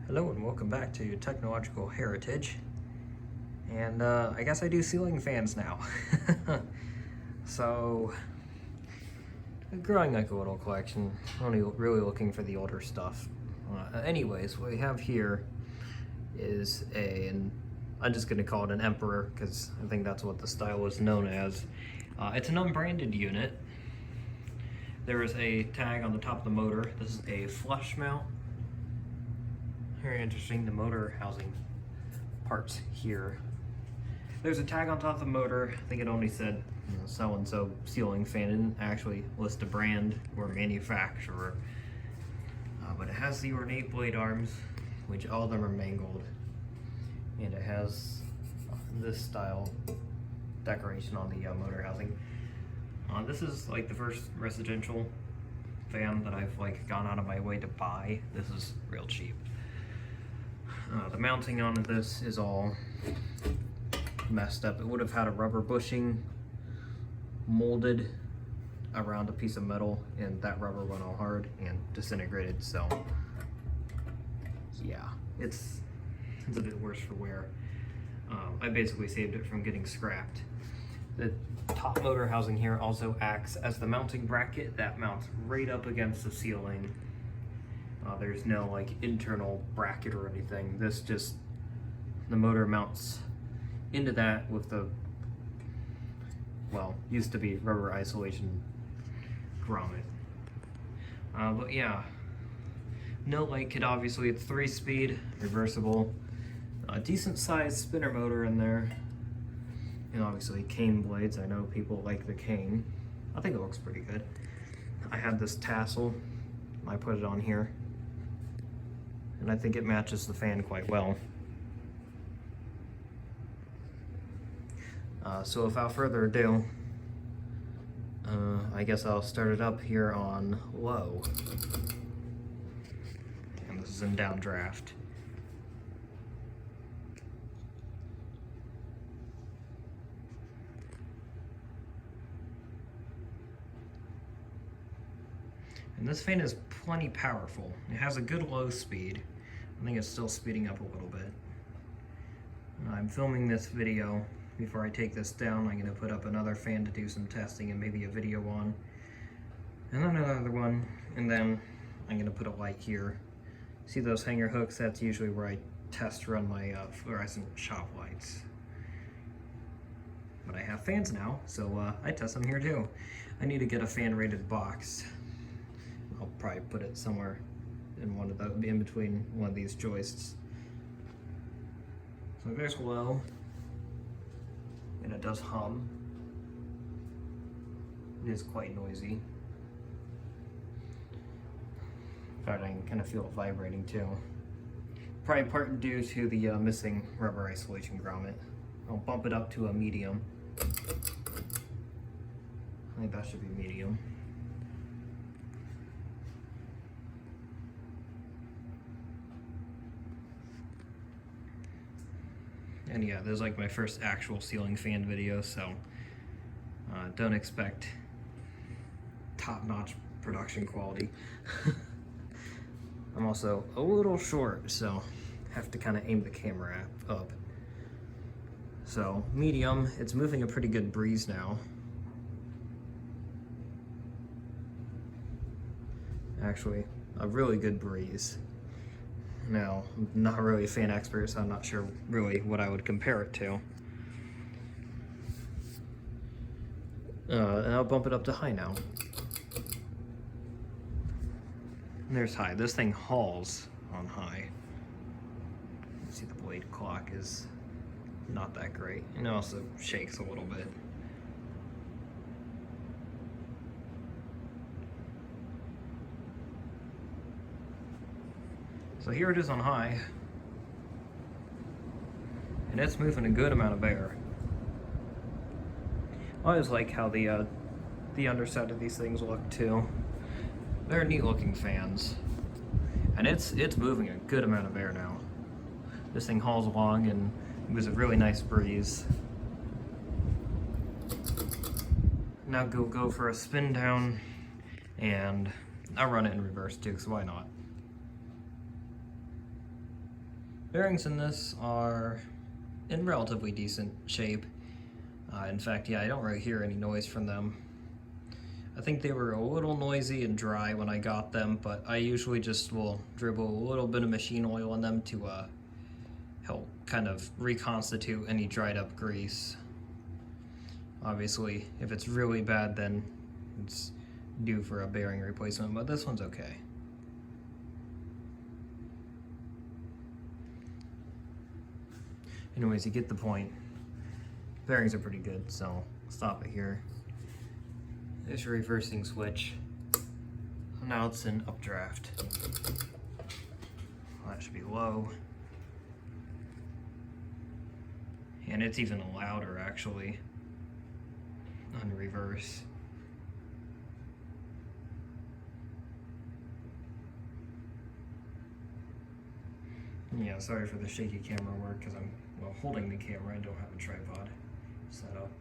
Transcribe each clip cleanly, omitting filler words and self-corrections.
Hello and welcome back to Technological Heritage. And I guess I do ceiling fans now. So, growing like a little collection, only really looking for the older stuff. Anyways, what we have here is I'm just going to call it an Emperor because I think that's what the style is known as. It's an unbranded unit. There is a tag on the top of the motor. This is a flush mount. Very interesting, the motor housing parts here. There's a tag on top of the motor. I think it only said so-and-so ceiling fan. It didn't actually list a brand or manufacturer. But it has the ornate blade arms, which all of them are mangled. And it has this style decoration on the motor housing. This is like the first residential fan that I've gone out of my way to buy. This is real cheap. The mounting on this is all messed up. It would have had a rubber bushing molded around a piece of metal, and that rubber went all hard and disintegrated. So yeah, it's a bit worse for wear. I basically saved it from getting scrapped. The top motor housing here also acts as the mounting bracket that mounts right up against the ceiling. There's no internal bracket or anything. This just, the motor mounts into that with the, used to be rubber isolation grommet. But yeah, no light kit obviously. It's 3-speed, reversible, a decent sized spinner motor in there, and obviously cane blades. I know people like the cane. I think it looks pretty good. I had this tassel, I put it on here, and I think it matches the fan quite well. So without further ado, I guess I'll start it up here on low. And this is in downdraft. And this fan is plenty powerful. It has a good low speed. I think it's still speeding up a little bit. I'm filming this video before I take this down. I'm going to put up another fan to do some testing and maybe a video on. And then another one. And then I'm going to put a light here. See those hanger hooks? That's usually where I test run my fluorescent shop lights. But I have fans now, so I test them here too. I need to get a fan rated box. I'll probably put it somewhere in one of the, in between one of these joists. So there's low, and it does hum. It is quite noisy. In fact, I can kind of feel it vibrating too. Probably part due to the missing rubber isolation grommet. I'll bump it up to a medium. I think that should be medium. And yeah, this is my first actual ceiling fan video, so don't expect top-notch production quality. I'm also a little short, so have to kind of aim the camera up. So medium, it's moving a pretty good breeze now. Actually, a really good breeze. Now, I'm not really a fan expert, so I'm not sure really what I would compare it to. And I'll bump it up to high now. And there's high. This thing hauls on high. You see the blade clock is not that great. And it also shakes a little bit. So here it is on high, and it's moving a good amount of air. I always like how the underside of these things look too. They're neat looking fans, and it's moving a good amount of air now. This thing hauls along and moves a really nice breeze. Now go for a spin down, and I'll run it in reverse too, because why not? Bearings in this are in relatively decent shape. In fact, yeah, I don't really hear any noise from them. I think they were a little noisy and dry when I got them, but I usually just will dribble a little bit of machine oil in them to help kind of reconstitute any dried up grease. Obviously, if it's really bad, then it's due for a bearing replacement, but this one's okay. Anyways, you get the point. Bearings are pretty good, so I'll stop it here. There's your reversing switch. Now it's in updraft. That should be low. And it's even louder actually on reverse. Yeah, sorry for the shaky camera work because I'm holding the camera. I don't have a tripod set up.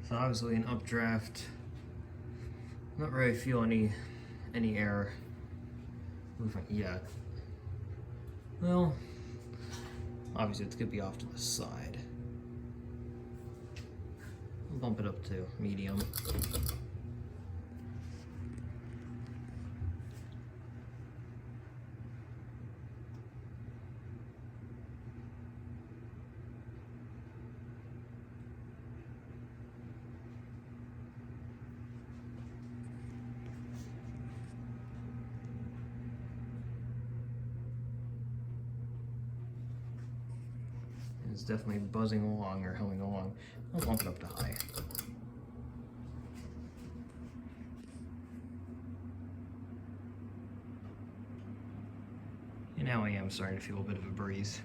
So obviously in updraft, not really feel any air movement yet. Well, obviously it's gonna be off to the side. I'll bump it up to medium. It's definitely buzzing along or humming along. I'll bump it up to high. And now I am starting to feel a bit of a breeze.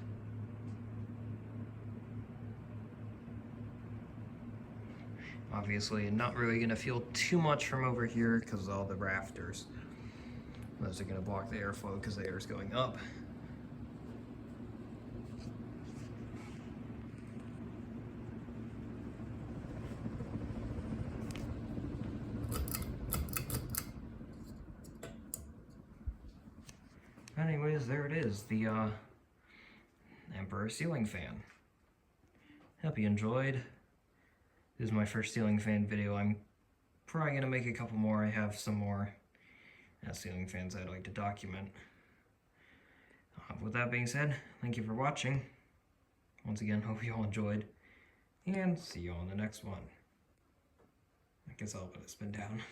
Obviously, not really gonna feel too much from over here because of all the rafters. Those are gonna block the airflow because the air is going up. Anyways, there it is, the Emperor ceiling fan. Hope you enjoyed. This is my first ceiling fan video. I'm probably gonna make a couple more. I have some more ceiling fans I'd like to document. With that being said, thank you for watching. Once again, hope you all enjoyed, and see you on the next one. I guess I'll put a spin down.